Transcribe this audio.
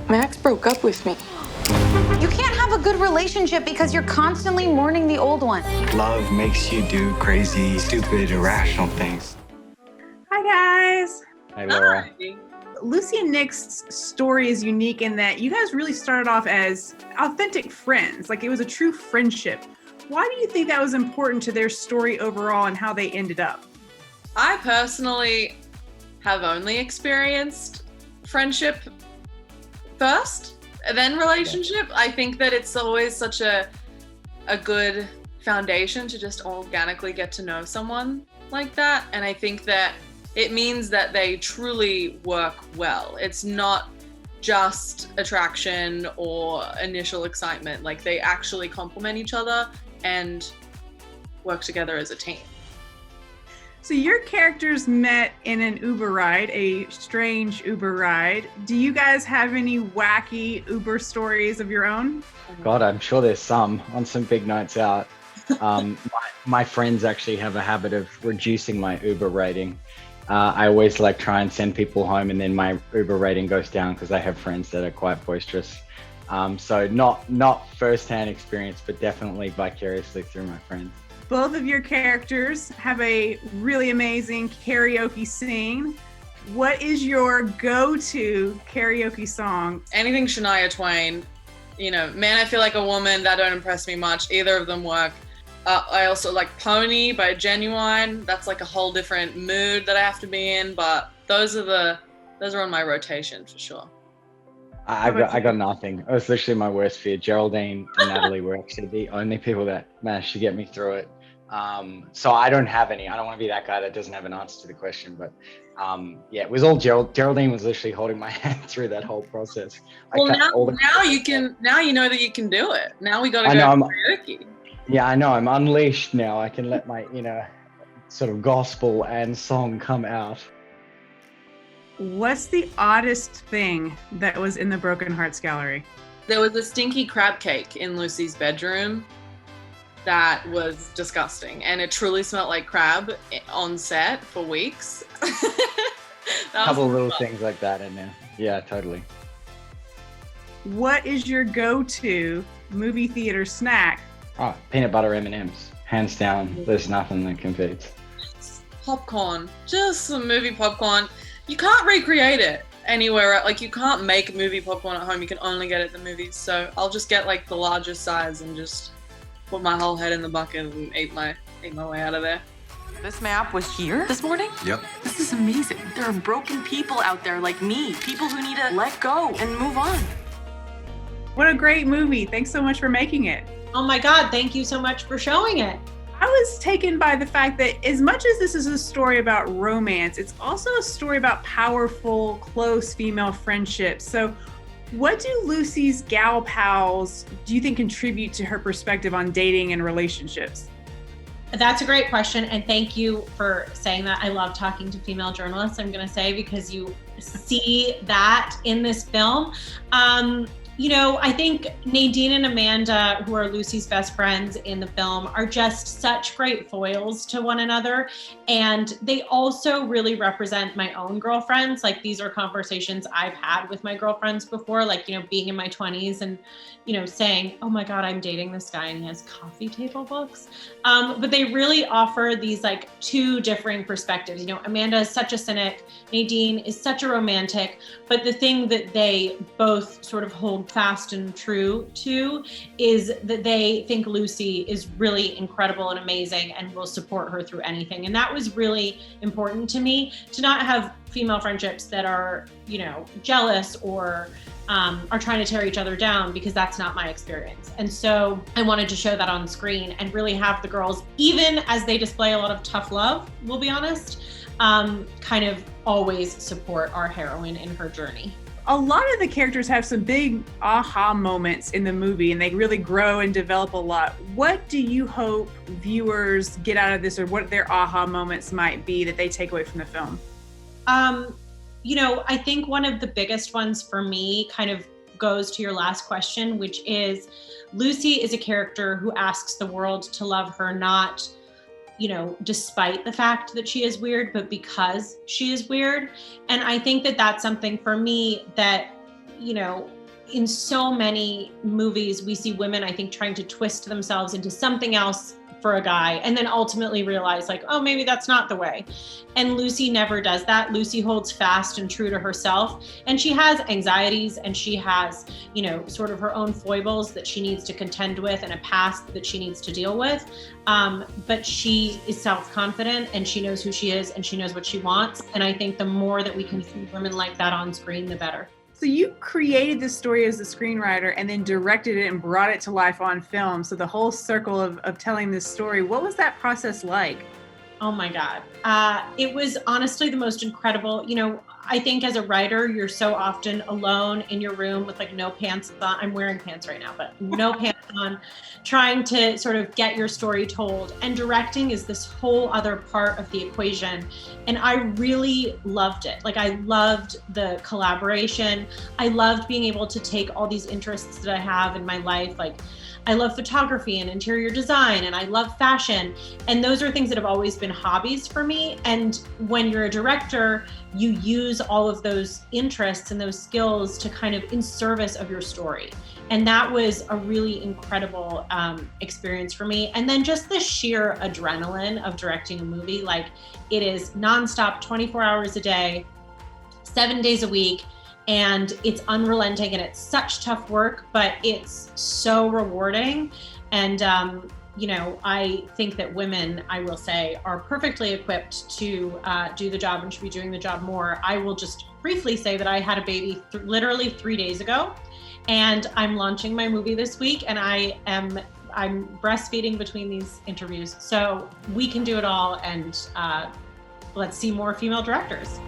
Max broke up with me. You can't have a good relationship because you're constantly mourning the old one. Love makes you do crazy, stupid, irrational things. Hi, guys. Hi, Laura. Hi. Lucy and Nick's story is unique in that you guys really started off as authentic friends. Like, it was a true friendship. Why do you think that was important to their story overall and how they ended up? I personally have only experienced friendship first, then relationship. I think that it's always such a good foundation to just organically get to know someone like that. And I think that it means that they truly work well. It's not just attraction or initial excitement. Like, they actually complement each other and work together as a team. So your characters met in an Uber ride, a strange Uber ride. Do you guys have any wacky Uber stories of your own? God, I'm sure there's some on some big nights out. My friends actually have a habit of reducing my Uber rating. I always try and send people home, and then my Uber rating goes down because I have friends that are quite boisterous. So not first-hand experience, but definitely vicariously through my friends. Both of your characters have a really amazing karaoke scene. What is your go-to karaoke song? Anything Shania Twain, Man, I Feel Like a Woman, that don't impress me much. Either of them work. I also like Pony by Genuine. That's like a whole different mood that I have to be in, but those are on my rotation for sure. I got nothing. It was literally my worst fear. Geraldine and Natalie were actually the only people that managed to get me through it. So I don't have any. I don't want to be that guy that doesn't have an answer to the question, but it was all Geraldine was literally holding my hand through that whole process. Well, now you know that you can do it. Now we got to go karaoke. Yeah, I know. I'm unleashed now. I can let my, sort of gospel and song come out. What's the oddest thing that was in the Broken Hearts Gallery? There was a stinky crab cake in Lucy's bedroom that was disgusting, and it truly smelled like crab on set for weeks. A couple of little things like that in there. Yeah, totally. What is your go-to movie theater snack? Oh, peanut butter M&Ms. Hands down, there's nothing that competes. Popcorn. Just some movie popcorn. You can't recreate it anywhere. Like, you can't make movie popcorn at home. You can only get it at the movies. So I'll just get the largest size and just put my whole head in the bucket and eat my way out of there. This map was here this morning? Yep. This is amazing. There are broken people out there like me. People who need to let go and move on. What a great movie. Thanks so much for making it. Oh my God, thank you so much for showing it. I was taken by the fact that as much as this is a story about romance, it's also a story about powerful, close female friendships. So what do Lucy's gal pals, do you think, contribute to her perspective on dating and relationships? That's a great question, and thank you for saying that. I love talking to female journalists, I'm gonna say, because you see that in this film. I think Nadine and Amanda, who are Lucy's best friends in the film, are just such great foils to one another. And they also really represent my own girlfriends. Like, these are conversations I've had with my girlfriends before, being in my 20s and, saying, oh my God, I'm dating this guy and he has coffee table books. But they really offer these two differing perspectives. Amanda is such a cynic, Nadine is such a romantic, but the thing that they both sort of hold fast and true to is that they think Lucy is really incredible and amazing and will support her through anything. And that was really important to me, to not have female friendships that are, jealous or are trying to tear each other down, because that's not my experience. And so I wanted to show that on screen and really have the girls, even as they display a lot of tough love, we'll be honest, kind of always support our heroine in her journey. A lot of the characters have some big aha moments in the movie, and they really grow and develop a lot. What do you hope viewers get out of this, or what their aha moments might be that they take away from the film? I think one of the biggest ones for me kind of goes to your last question, which is Lucy is a character who asks the world to love her, not, despite the fact that she is weird, but because she is weird. And I think that that's something for me that, in so many movies, we see women, I think, trying to twist themselves into something else for a guy and then ultimately realize like, oh, maybe that's not the way. And Lucy never does that. Lucy holds fast and true to herself. And she has anxieties and she has, you know, sort of her own foibles that she needs to contend with and a past that she needs to deal with. But she is self-confident and she knows who she is and she knows what she wants. And I think the more that we can see women like that on screen, the better. So you created this story as a screenwriter and then directed it and brought it to life on film. So the whole circle of telling this story, what was that process like? Oh my God. It was honestly the most incredible. You know, I think as a writer, you're so often alone in your room with like no pants on. I'm wearing pants right now, but no pants on, trying to sort of get your story told. And directing is this whole other part of the equation. And I really loved it. Like I loved the collaboration. I loved being able to take all these interests that I have in my life. Like I love photography and interior design, and I love fashion. And those are things that have always been hobbies for me. And when you're a director, you use all of those interests and those skills to kind of in service of your story. And that was a really incredible experience for me. And then just the sheer adrenaline of directing a movie, like it is nonstop, 24 hours a day, 7 days a week. And it's unrelenting and it's such tough work, but it's so rewarding. And, you know, I think that women, I will say, are perfectly equipped to do the job and should be doing the job more. I will just briefly say that I had a baby literally 3 days ago, and I'm launching my movie this week, and I'm breastfeeding between these interviews. So we can do it all, and let's see more female directors.